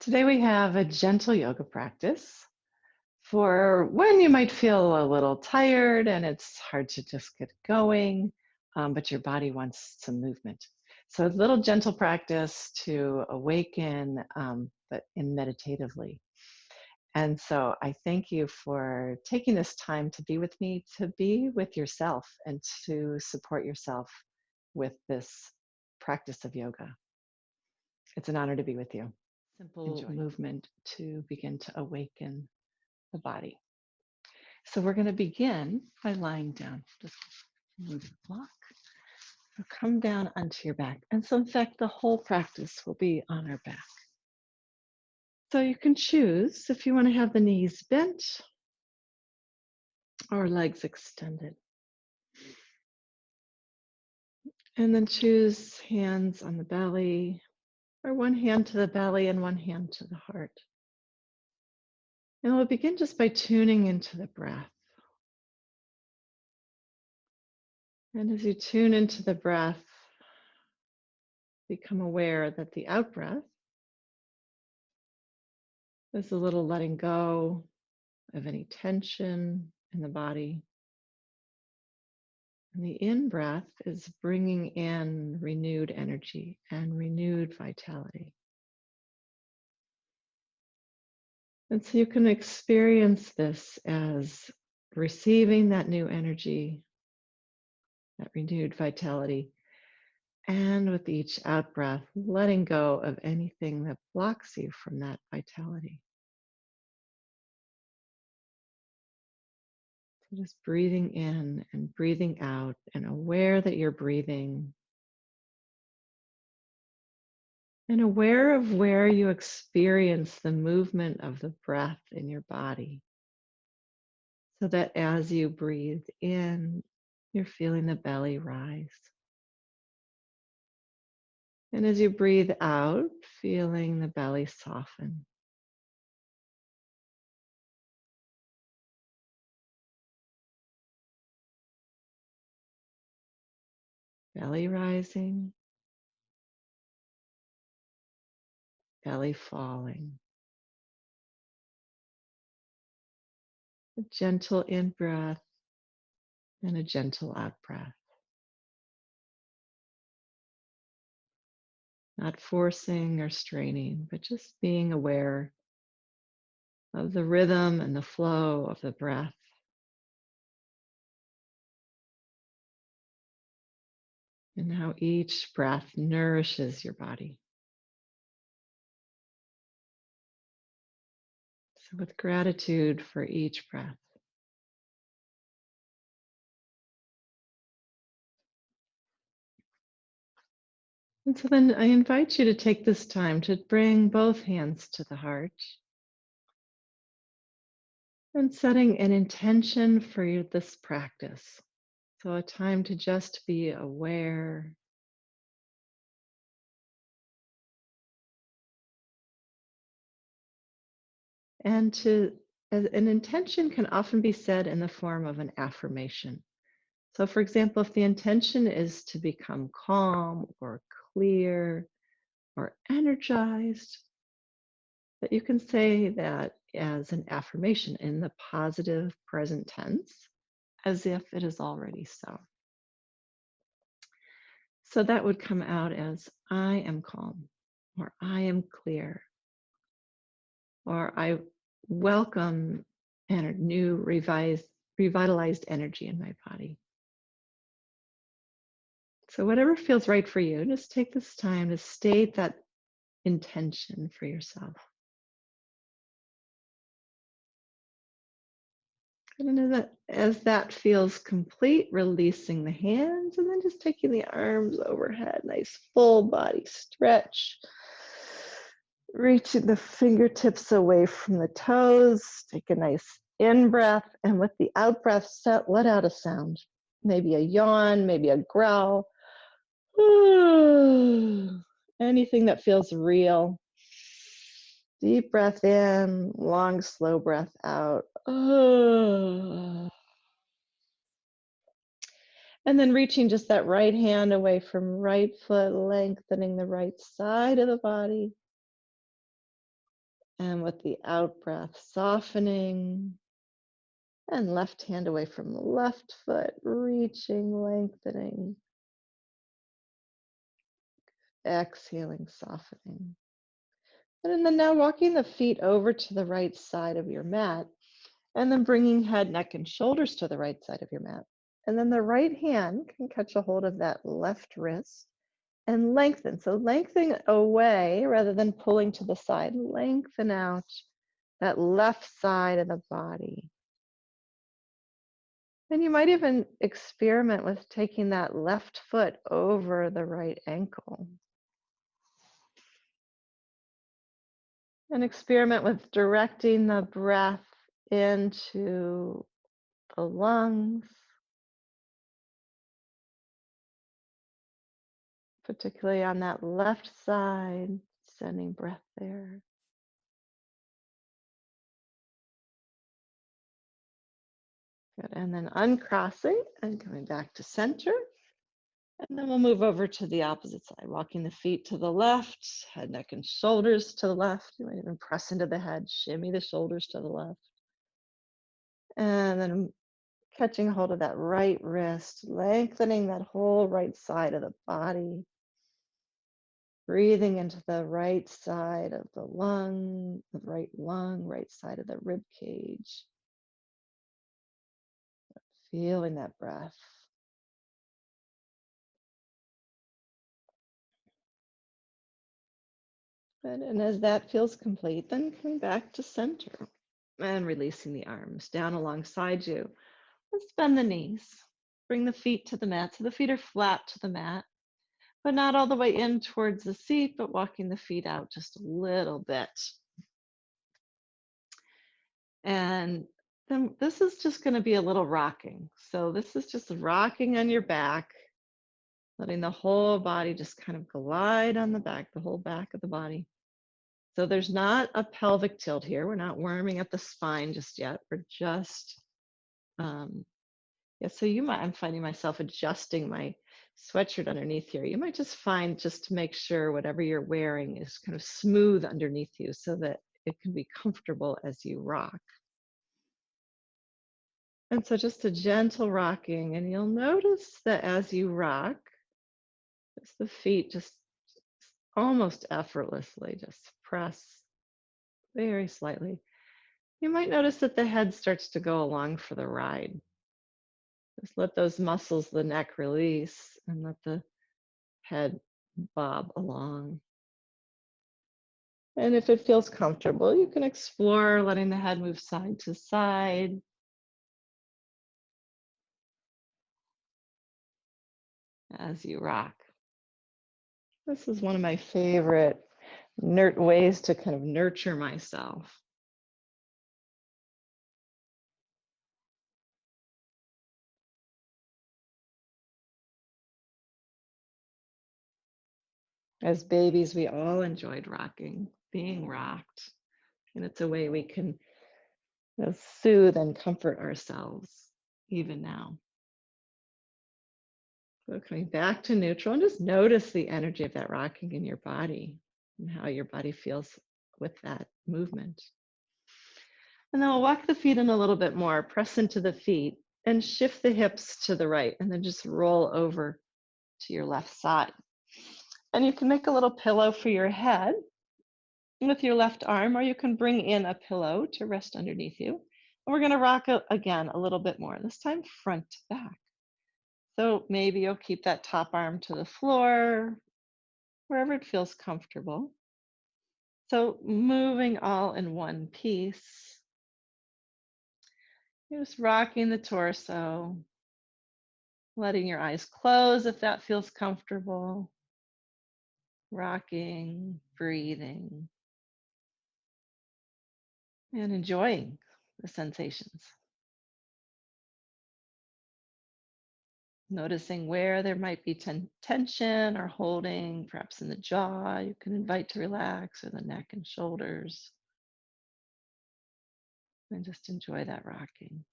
Today we have a gentle yoga practice for when you might feel a little tired and it's hard to just get going, but your body wants some movement. So a little gentle practice to awaken, but in meditatively. And so I thank you for taking this time to be with me, to be with yourself and to support yourself with this practice of yoga. It's an honor to be with you. Simple Enjoy. Movement to begin to awaken the body. So we're going to begin by lying down. Just move the block. So come down onto your back. And so in fact, the whole practice will be on our back. So you can choose if you want to have the knees bent or legs extended. And then choose hands on the belly, or one hand to the belly and one hand to the heart. And we'll begin just by tuning into the breath. And as you tune into the breath, become aware that the out breath is a little letting go of any tension in the body. And the in breath is bringing in renewed energy and renewed vitality. And so you can experience this as receiving that new energy, that renewed vitality, and with each out breath, letting go of anything that blocks you from that vitality. So just breathing in and breathing out, and aware that you're breathing, and aware of where you experience the movement of the breath in your body. So that as you breathe in, you're feeling the belly rise. And as you breathe out, feeling the belly soften. Belly rising, belly falling. A gentle in breath and a gentle out breath. Not forcing or straining, but just being aware of the rhythm and the flow of the breath. And how each breath nourishes your body. So with gratitude for each breath. And so then I invite you to take this time to bring both hands to the heart and setting an intention for this practice. So a time to just be aware, and an intention can often be said in the form of an affirmation. So for example, if the intention is to become calm or clear or energized, that you can say that as an affirmation in the positive present tense, as if it is already so. So that would come out as I am calm, or I am clear, or I welcome new revitalized energy in my body. So whatever feels right for you, just take this time to state that intention for yourself. And then as that feels complete, releasing the hands and then just taking the arms overhead, nice full body stretch. Reaching the fingertips away from the toes, take a nice in breath, and with the out breath, let out a sound. Maybe a yawn, maybe a growl. Anything that feels real. Deep breath in, long, slow breath out. And then reaching just that right hand away from right foot, lengthening the right side of the body. And with the out breath, softening. And left hand away from the left foot, reaching, lengthening. Exhaling, softening. And then now walking the feet over to the right side of your mat. And then bringing head, neck, and shoulders to the right side of your mat. And then the right hand can catch a hold of that left wrist and lengthen. So lengthening away rather than pulling to the side. Lengthen out that left side of the body. And you might even experiment with taking that left foot over the right ankle. And experiment with directing the breath into the lungs, particularly on that left side, sending breath there. Good. And then uncrossing and coming back to center. And then we'll move over to the opposite side, walking the feet to the left, head, neck, and shoulders to the left. You might even press into the head, shimmy the shoulders to the left. And then catching hold of that right wrist, lengthening that whole right side of the body. Breathing into the right side of the lung, right side of the rib cage. Feeling that breath. Good. And as that feels complete, then coming back to center and releasing the arms down alongside you. Let's bend the knees. Bring the feet to the mat. So the feet are flat to the mat, but not all the way in towards the seat, but walking the feet out just a little bit. And then this is just going to be a little rocking. So this is just rocking on your back, letting the whole body just kind of glide on the back, the whole back of the body. So there's not a pelvic tilt here. We're not warming up the spine just yet. We're just, yeah, so I'm finding myself adjusting my sweatshirt underneath here. You might just find, just to make sure whatever you're wearing is kind of smooth underneath you so that it can be comfortable as you rock. And so just a gentle rocking, and you'll notice that as you rock, the feet just almost effortlessly just press very slightly. You might notice that the head starts to go along for the ride. Just let those muscles, the neck release, and let the head bob along. And if it feels comfortable, you can explore letting the head move side to side. As you rock. This is one of my favorite ways to kind of nurture myself. As babies, we all enjoyed rocking, being rocked. And it's a way we can soothe and comfort ourselves even now. So coming back to neutral, and just notice the energy of that rocking in your body and how your body feels with that movement. And then we'll walk the feet in a little bit more, press into the feet and shift the hips to the right, and then just roll over to your left side. And you can make a little pillow for your head with your left arm, or you can bring in a pillow to rest underneath you. And we're going to rock again a little bit more, this time front to back. So maybe you'll keep that top arm to the floor, wherever it feels comfortable. So moving all in one piece. You're just rocking the torso, letting your eyes close if that feels comfortable. Rocking, breathing, and enjoying the sensations. Noticing where there might be tension or holding, perhaps in the jaw, you can invite to relax, or the neck and shoulders. And just enjoy that rocking.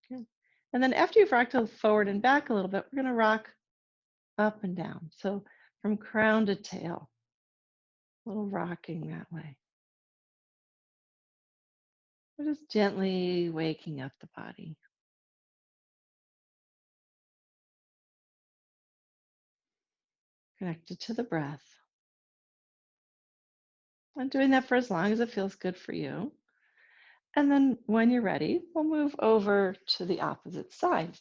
Good. And then after you've rocked forward and back a little bit, we're going to rock up and down. So from crown to tail. A little rocking that way. We're just gently waking up the body. Connected to the breath. And doing that for as long as it feels good for you. And then when you're ready, we'll move over to the opposite side.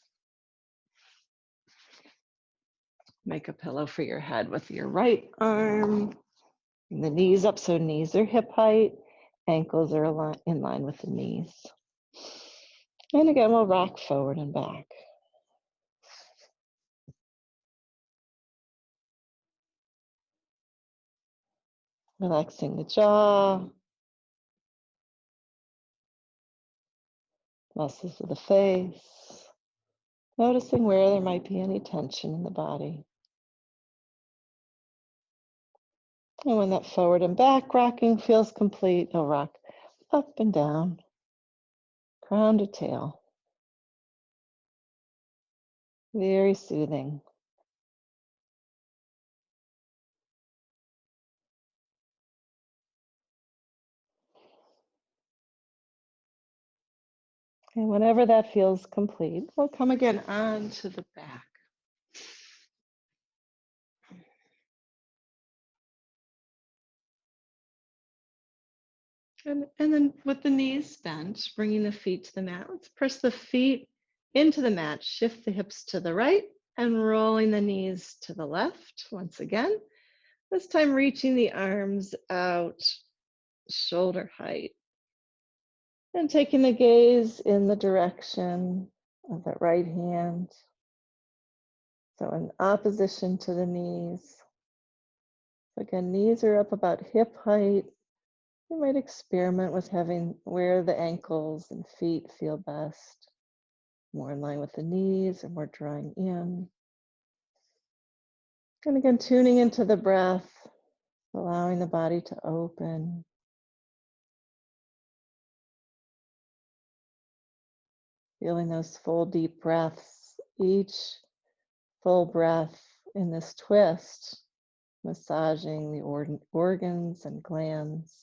Make a pillow for your head with your right arm. Bring the knees up so knees are hip height. Ankles are in line with the knees. And again, we'll rock forward and back. Relaxing the jaw, muscles of the face. Noticing where there might be any tension in the body. And when that forward and back rocking feels complete, you'll rock up and down, crown to tail. Very soothing. And whenever that feels complete, we'll come again onto the back. And then with the knees bent, bringing the feet to the mat, let's press the feet into the mat, shift the hips to the right, and rolling the knees to the left once again. This time reaching the arms out, shoulder height. And taking the gaze in the direction of that right hand. So in opposition to the knees. So again, knees are up about hip height. You might experiment with having where the ankles and feet feel best. More in line with the knees or more drawing in. And again, tuning into the breath, allowing the body to open. Feeling those full deep breaths, each full breath in this twist, massaging the organs and glands.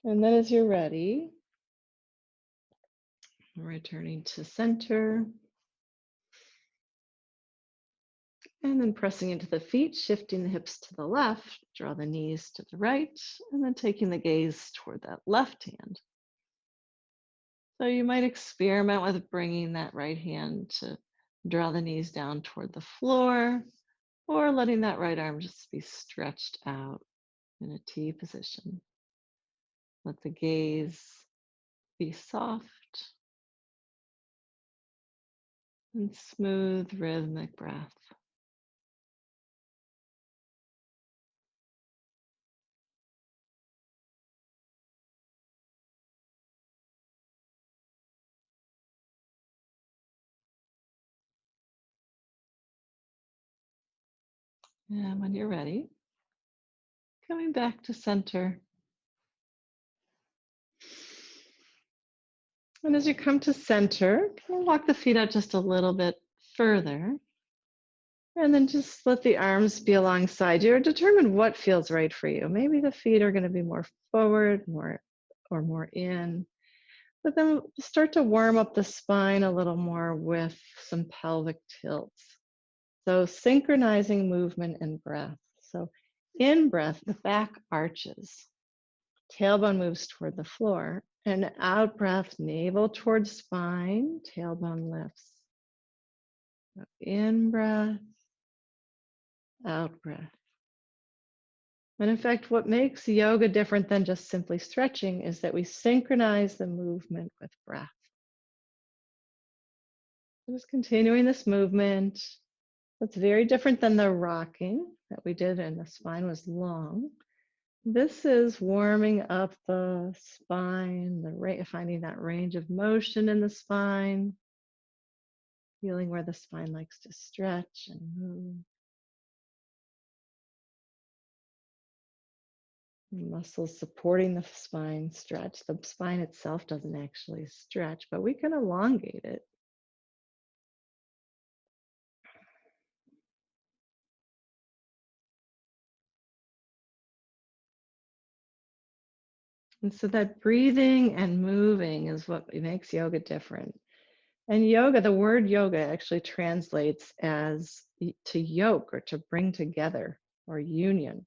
And then as you're ready, returning to center. And then pressing into the feet, shifting the hips to the left, draw the knees to the right, and then taking the gaze toward that left hand. So you might experiment with bringing that right hand to draw the knees down toward the floor, or letting that right arm just be stretched out in a T position. Let the gaze be soft and smooth, rhythmic breath. And when you're ready, coming back to center. And as you come to center, walk the feet out just a little bit further. And then just let the arms be alongside you or determine what feels right for you. Maybe the feet are going to be more forward, more in. But then start to warm up the spine a little more with some pelvic tilts. So synchronizing movement and breath. So in breath, the back arches. Tailbone moves toward the floor. And out breath, navel towards spine, tailbone lifts. In breath, out breath. And in fact, what makes yoga different than just simply stretching is that we synchronize the movement with breath. Just continuing this movement. That's very different than the rocking that we did, and the spine was long. This is warming up the spine, finding that range of motion in the spine, feeling where the spine likes to stretch and move. Muscles supporting the spine stretch. The spine itself doesn't actually stretch, but we can elongate it. And so that breathing and moving is what makes yoga different. And yoga, the word yoga actually translates as to yoke or to bring together or union.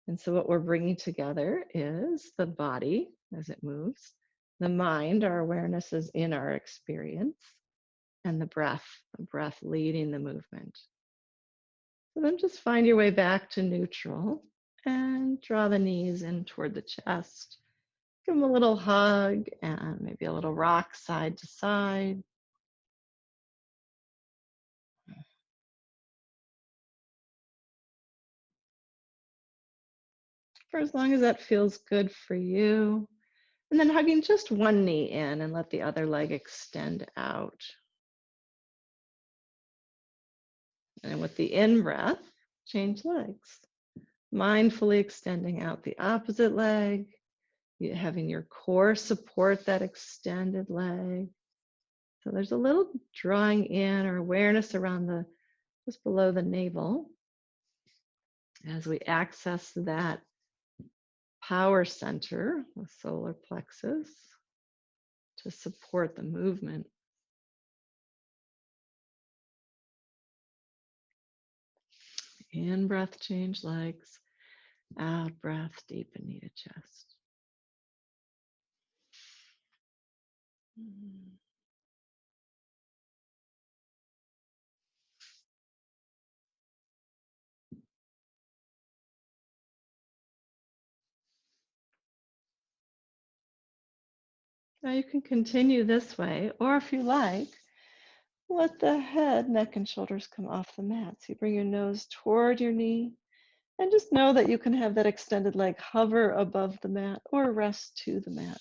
And so what we're bringing together is the body as it moves, the mind, our awareness is in our experience, and the breath leading the movement. So then just find your way back to neutral and draw the knees in toward the chest. Give them a little hug and maybe a little rock side to side. For as long as that feels good for you. And then hugging just one knee in and let the other leg extend out. And with the in breath, change legs. Mindfully extending out the opposite leg, having your core support that extended leg. So there's a little drawing in or awareness around just below the navel as we access that power center, the solar plexus, to support the movement. In breath, change legs. Out breath, deepen knee to chest. Now you can continue this way, or if you like, let the head, neck, and shoulders come off the mat. So you bring your nose toward your knee, and just know that you can have that extended leg hover above the mat or rest to the mat.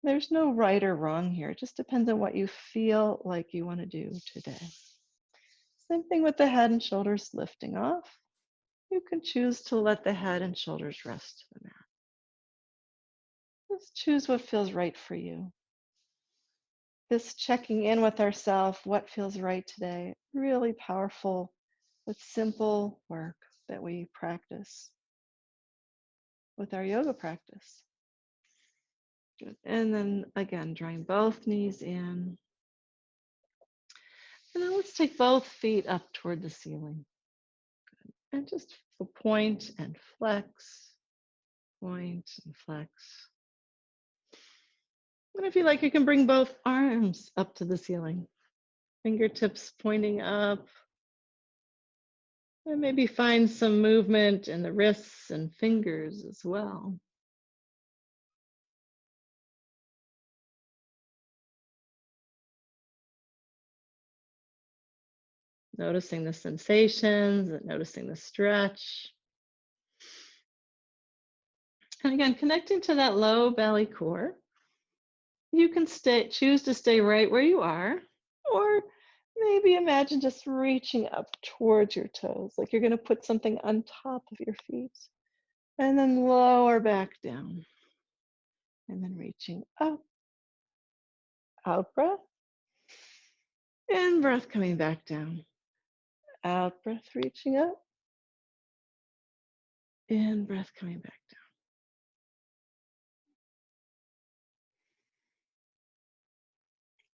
There's no right or wrong here. It just depends on what you feel like you want to do today. Same thing with the head and shoulders lifting off. You can choose to let the head and shoulders rest to the mat. Just choose what feels right for you. This checking in with ourselves, what feels right today, really powerful, but simple work that we practice with our yoga practice. Good. And then again, drawing both knees in. And then let's take both feet up toward the ceiling. Good. And just point and flex, point and flex. And if you like, you can bring both arms up to the ceiling. Fingertips pointing up. And maybe find some movement in the wrists and fingers as well. Noticing the sensations, noticing the stretch. And again, connecting to that low belly core. You can choose to stay right where you are, or maybe imagine just reaching up towards your toes, like you're going to put something on top of your feet. And then lower back down. And then reaching up. Out breath. In breath coming back down. Out breath reaching up. In breath coming back down.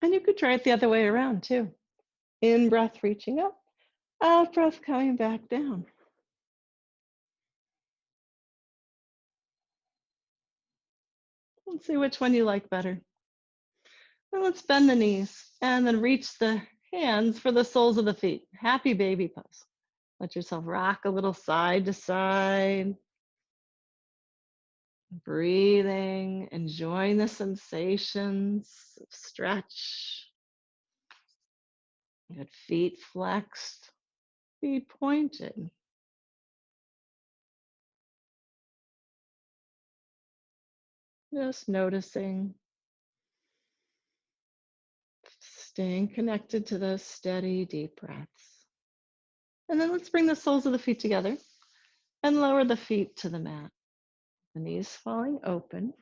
And you could try it the other way around too. In breath reaching up. Out breath coming back down. Let's see which one you like better. And let's bend the knees and then reach the hands for the soles of the feet. Happy baby pose. Let yourself rock a little side to side. Breathing, enjoying the sensations of stretch. Good, feet flexed, feet pointed. Just noticing, staying connected to those steady, deep breaths. And then let's bring the soles of the feet together and lower the feet to the mat. The knees falling open.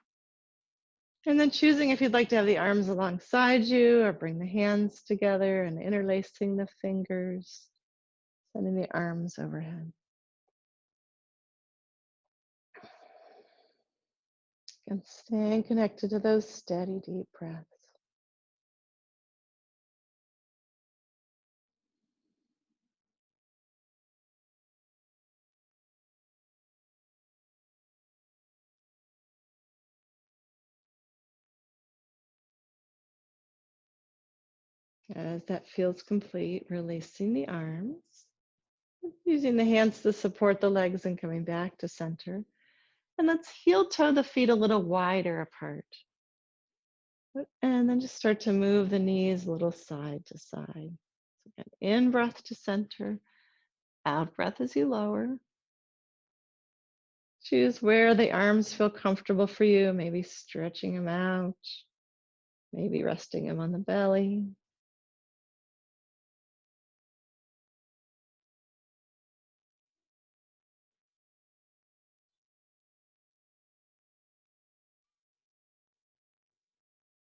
And then choosing if you'd like to have the arms alongside you or bring the hands together and interlacing the fingers, sending the arms overhead. And staying connected to those steady, deep breaths. As that feels complete, releasing the arms, using the hands to support the legs and coming back to center. And let's heel toe the feet a little wider apart. And then just start to move the knees a little side to side. So again, in breath to center, out breath as you lower. Choose where the arms feel comfortable for you, maybe stretching them out, maybe resting them on the belly.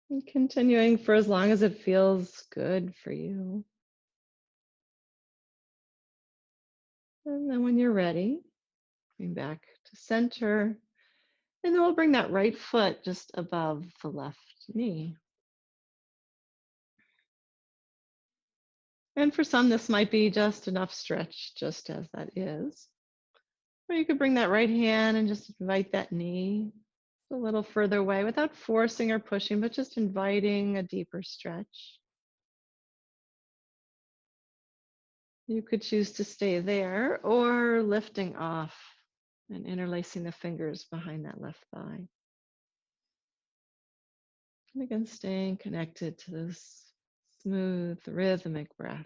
And continuing for as long as it feels good for you. And then when you're ready, coming back to center. And then we'll bring that right foot just above the left knee. And for some, this might be just enough stretch, just as that is. Or you could bring that right hand and just invite that knee a little further away without forcing or pushing, but just inviting a deeper stretch. You could choose to stay there or lifting off and interlacing the fingers behind that left thigh. And again, staying connected to those smooth, rhythmic breaths,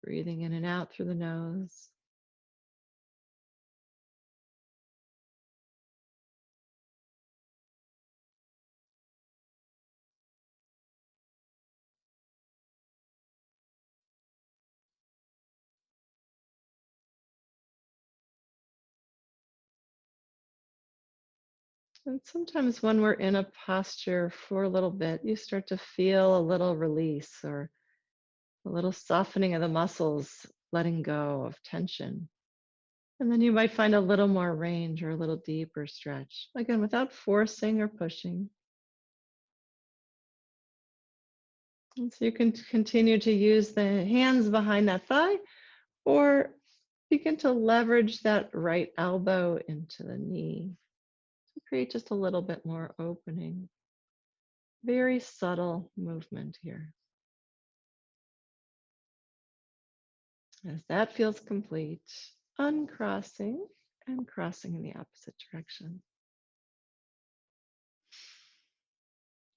breathing in and out through the nose. And sometimes when we're in a posture for a little bit, you start to feel a little release or a little softening of the muscles, letting go of tension. And then you might find a little more range or a little deeper stretch, again, without forcing or pushing. And so you can continue to use the hands behind that thigh or begin to leverage that right elbow into the knee to create just a little bit more opening. Very subtle movement here. As that feels complete, uncrossing and crossing in the opposite direction.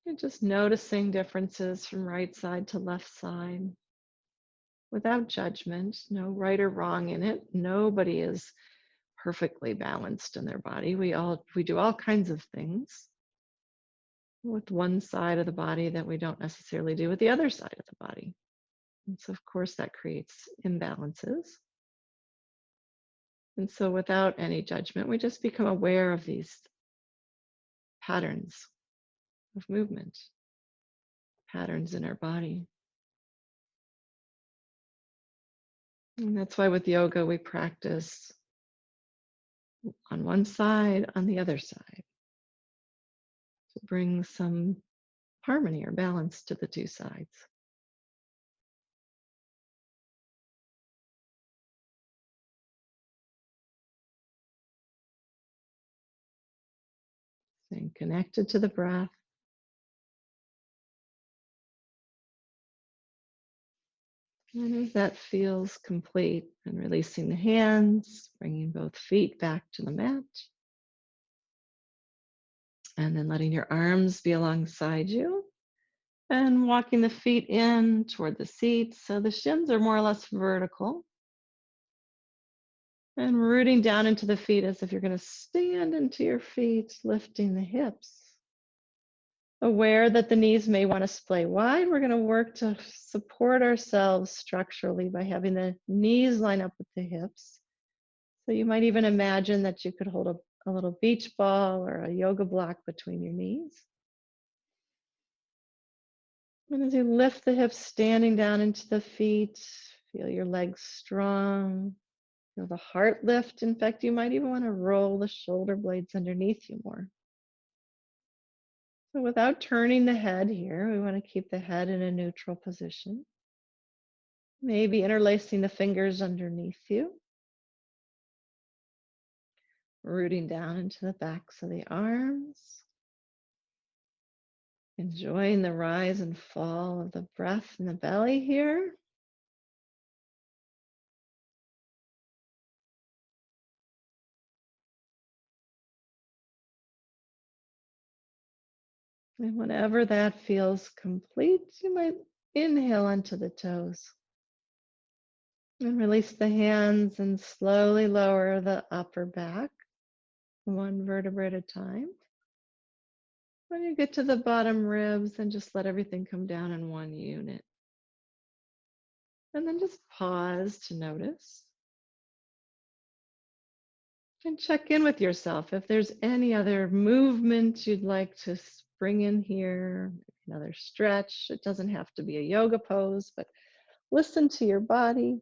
And just noticing differences from right side to left side without judgment, no right or wrong in it. Nobody is perfectly balanced in their body. We do all kinds of things with one side of the body that we don't necessarily do with the other side of the body. And so of course that creates imbalances. And so without any judgment, we just become aware of these patterns of movement, patterns in our body. And that's why with yoga, we practice on one side, on the other side, to bring some harmony or balance to the two sides. Staying connected to the breath. And as that feels complete, and releasing the hands, bringing both feet back to the mat. And then letting your arms be alongside you. And walking the feet in toward the seat so the shins are more or less vertical. And rooting down into the feet as if you're going to stand into your feet, lifting the hips. Aware that the knees may want to splay wide, we're going to work to support ourselves structurally by having the knees line up with the hips. So you might even imagine that you could hold a little beach ball or a yoga block between your knees. And as you lift the hips, standing down into the feet, feel your legs strong. Feel the heart lift. In fact, you might even want to roll the shoulder blades underneath you more. So without turning the head here, we want to keep the head in a neutral position. Maybe interlacing the fingers underneath you, rooting down into the backs of the arms, enjoying the rise and fall of the breath in the belly here. And whenever that feels complete, you might inhale onto the toes and release the hands and slowly lower the upper back, one vertebra at a time. When you get to the bottom ribs, then just let everything come down in one unit. And then just pause to notice. And check in with yourself. If there's any other movement you'd like to bring in here, another stretch. It doesn't have to be a yoga pose, but listen to your body.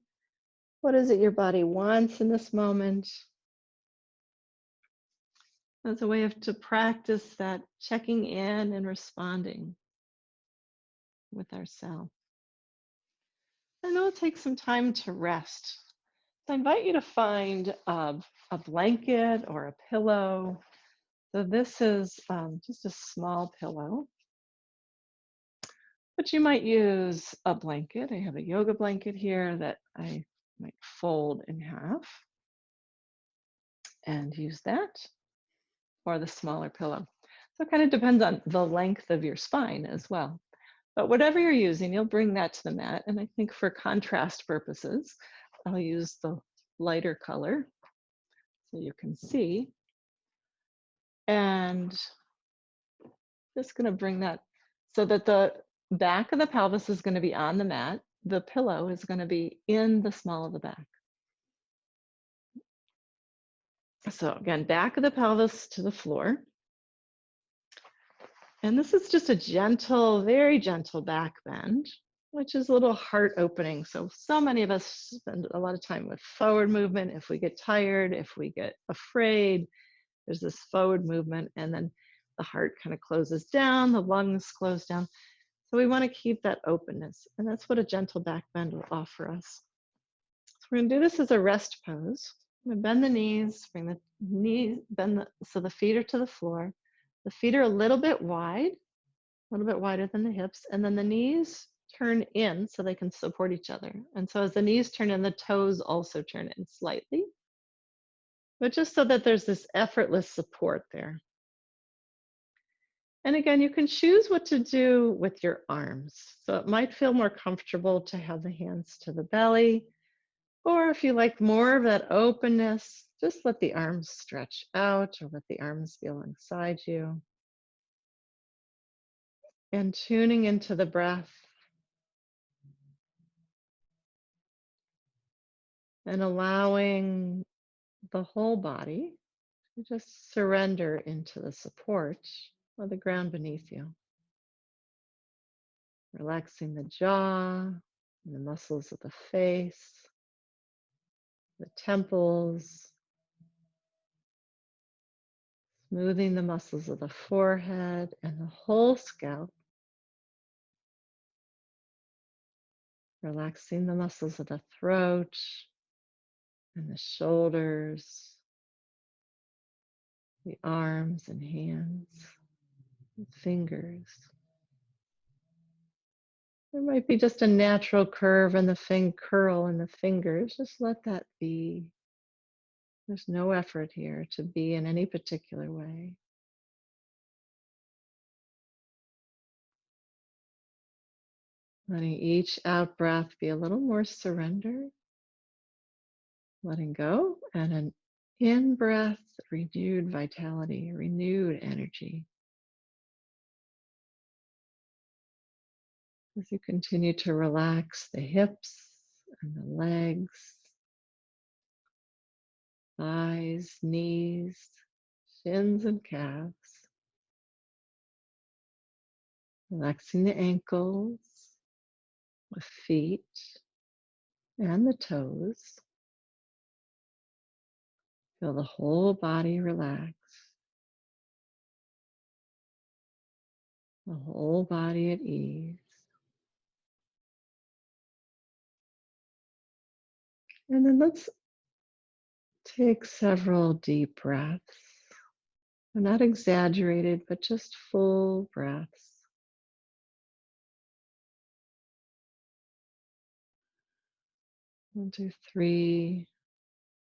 What is it your body wants in this moment? As a way to practice that checking in and responding with ourselves. And it'll take some time to rest. So I invite you to find a blanket or a pillow. So this is just a small pillow, but you might use a blanket. I have a yoga blanket here that I might fold in half and use that, or the smaller pillow. So it kind of depends on the length of your spine as well. But whatever you're using, you'll bring that to the mat. And I think for contrast purposes, I'll use the lighter color so you can see. And just going to bring that so that the back of the pelvis is going to be on the mat. The pillow is going to be in the small of the back. So again, back of the pelvis to the floor. And this is just a gentle, very gentle back bend, which is a little heart opening. So many of us spend a lot of time with forward movement. If we get tired, if we get afraid, there's this forward movement, and then the heart kind of closes down, the lungs close down. So we want to keep that openness, and that's what a gentle back bend will offer us. So we're going to do this as a rest pose. I'm going to bend the knees, bring the knees, so the feet are to the floor. The feet are a little bit wide, a little bit wider than the hips, and then the knees turn in so they can support each other. And so as the knees turn in, the toes also turn in slightly, but just so that there's this effortless support there. And again, you can choose what to do with your arms. So it might feel more comfortable to have the hands to the belly, or if you like more of that openness, just let the arms stretch out or let the arms be alongside you. And tuning into the breath and allowing the whole body to just surrender into the support of the ground beneath you. Relaxing the jaw and the muscles of the face, the temples, smoothing the muscles of the forehead and the whole scalp. Relaxing the muscles of the throat and the shoulders, the arms and hands, and fingers. There might be just a natural curve in the curl in the fingers. Just let that be. There's no effort here to be in any particular way. Letting each out breath be a little more surrender, letting go, and an in breath, renewed vitality, renewed energy. As you continue to relax the hips and the legs, thighs, knees, shins, and calves. Relaxing the ankles, the feet, and the toes. Feel the whole body relax. the whole body at ease. And then let's take several deep breaths. Not exaggerated, but just full breaths. 1, 2, 3.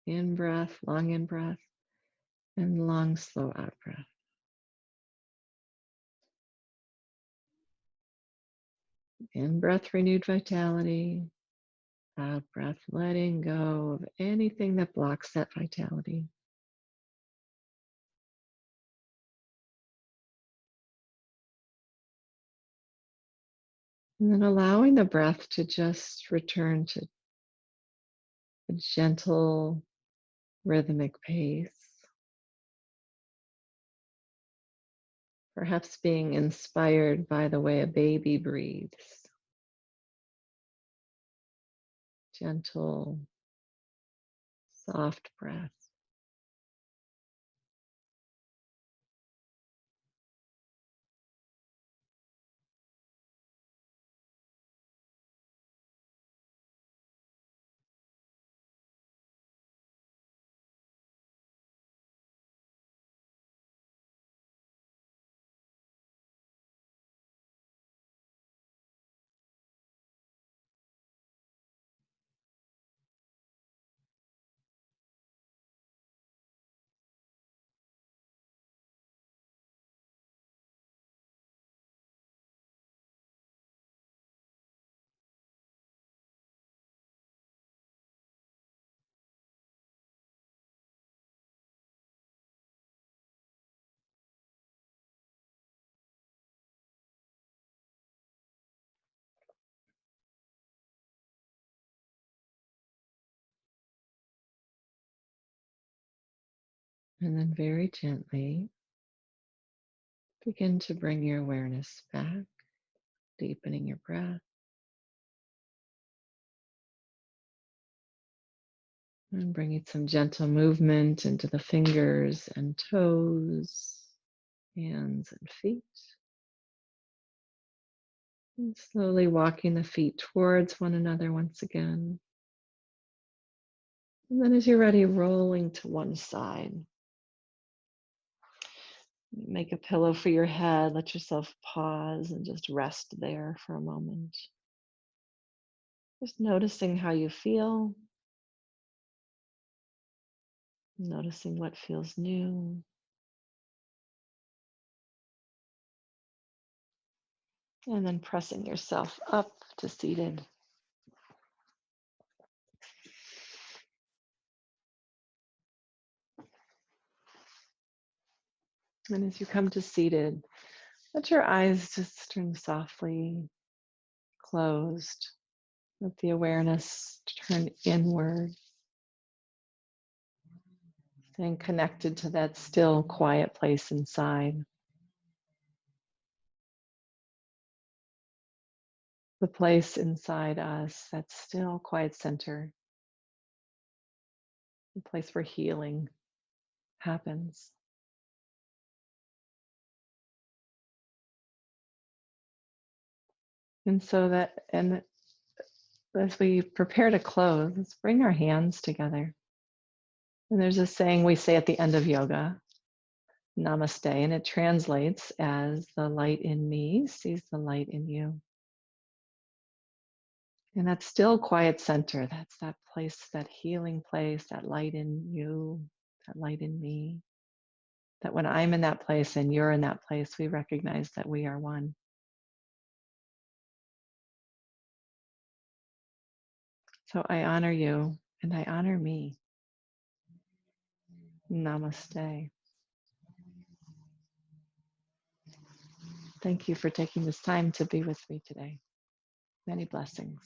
In breath, long in breath, and long, slow out breath. In breath, renewed vitality. Out breath, letting go of anything that blocks that vitality. And then allowing the breath to just return to a gentle, rhythmic pace. Perhaps being inspired by the way a baby breathes. Gentle, soft breath. And then very gently begin to bring your awareness back, deepening your breath. And bringing some gentle movement into the fingers and toes, hands and feet. And slowly walking the feet towards one another once again. And then as you're ready, rolling to one side. Make a pillow for your head. Let yourself pause and just rest there for a moment. Just noticing how you feel. Noticing what feels new. And then pressing yourself up to seated. And as you come to seated, let your eyes just turn softly closed. Let the awareness turn inward, staying connected to that still, quiet place inside. The place inside us, that still, quiet center, the place where healing happens. And so that, and as we prepare to close, let's bring our hands together. And there's a saying we say at the end of yoga, namaste, and it translates as the light in me sees the light in you. And that still quiet center, that's that place, that healing place, that light in you, that light in me. That when I'm in that place and you're in that place, we recognize that we are one. So I honor you and I honor me. Namaste. Thank you for taking this time to be with me today. Many blessings.